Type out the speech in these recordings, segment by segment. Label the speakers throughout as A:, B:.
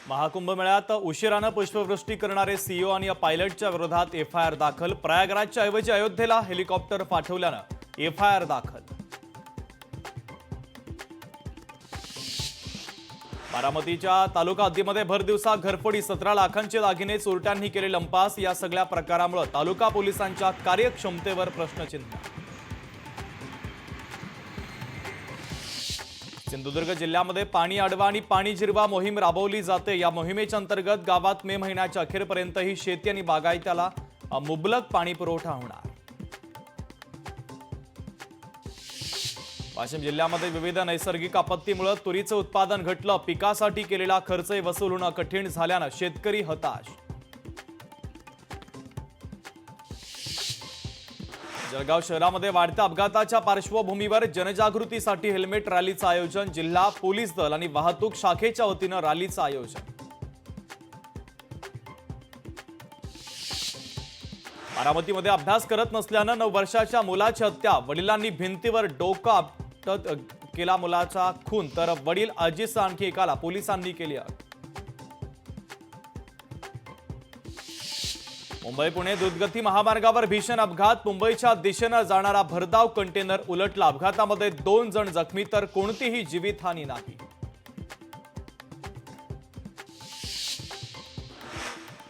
A: महाकुंभ मेळ्यात उशिराने पुष्पवृष्टी करणारे सीईओ आणि पायलटच्या विरोधात एफआयआर दाखल। प्रयागराजच्या ऐवजी अयोध्येला हेलिकॉप्टर पाठवल्याने एफआयआर दाखल। बारामतीच्या तालुका हद्दीमध्ये भर दिवसा घरफोडी 17 लाखांचे दागिने चोरट्यांनी केले लंपास। या सगळ्या प्रकारामुळे तालुका पोलिसांच्या कार्यक्षमतेवर प्रश्नचिन्ह। सिंधुदुर्ग जिल्ह्यामध्ये पाणी अडवा आणि पाणी जिरवा मोहीम राबवली जाते। या मोहिमेच्या अंतर्गत गावात मे महिन्याच्या अखेरपर्यंत ही शेती आणि बागायतीला मुबलक पाणी पुरवठा होणार। वाशिम जिल्ह्यामध्ये विविध नैसर्गिक आपत्तीमुळे तुरीचं उत्पादन घटलं। पिकासाठी केलेला खर्च वसूल होणं कठीण झाल्याने शेतकरी हताश। जळगाव शहरामध्ये वाढत्या अपघाताच्या पार्श्वभूमीवर जनजागृतीसाठी हेल्मेट रॅलीचं आयोजन। जिल्हा पोलीस दल आणि वाहतूक शाखेच्या वतीनं रॅलीचं आयोजन। बारामतीमध्ये अभ्यास करत नसल्यानं 9 वर्षाच्या मुलाची हत्या। वडिलांनी भिंतीवर डोकं आपटत केला मुलाचा खून, तर वडील आजीसह आणखी एकाला पोलिसांनी केली अटक। मुंबई पुणे द्रुतगती महामार्गावर भीषण अपघात। मुंबईच्या दिशेने जाणारा भरधाव कंटेनर उलटला। अपघातामध्ये 2 जण जखमी, तर कोणतीही जीवितहानी नाही।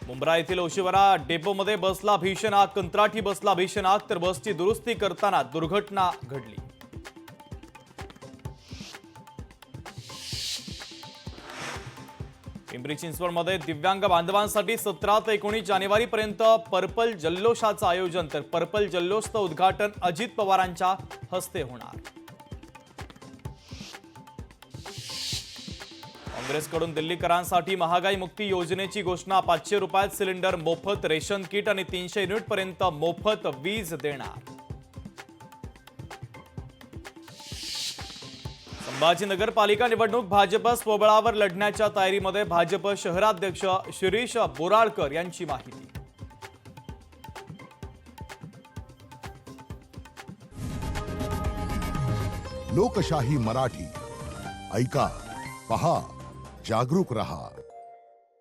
A: मुंब्रा येथील ओशिवरा डेपोमध्ये बसला भीषण आग। कंत्राटी बसला भीषण आग, तर बसची दुरुस्ती करताना दुर्घटना घडली। पिंपरी चिंचवडमध्ये दिव्यांग बांधवांसाठी 17 ते 19 जानेवारीपर्यंत पर्पल जल्लोषाचं आयोजन। तर पर्पल जल्लोषचं उद्घाटन अजित पवारांच्या हस्ते होणार। काँग्रेसकडून दिल्लीकरांसाठी महागाई मुक्ती योजनेची घोषणा। 500 रुपयात सिलेंडर मोफत, रेशन किट आणि 300 युनिटपर्यंत मोफत वीज देणार। संभाजी नगरपालिका निवडणूक भाजप स्वबळावर लढण्याच्या तयारीमध्ये। भाजप शहराध्यक्ष शिरीष बोराळकर यांची माहिती।
B: लोकशाही मराठी ऐका, पहा, जागरूक रहा।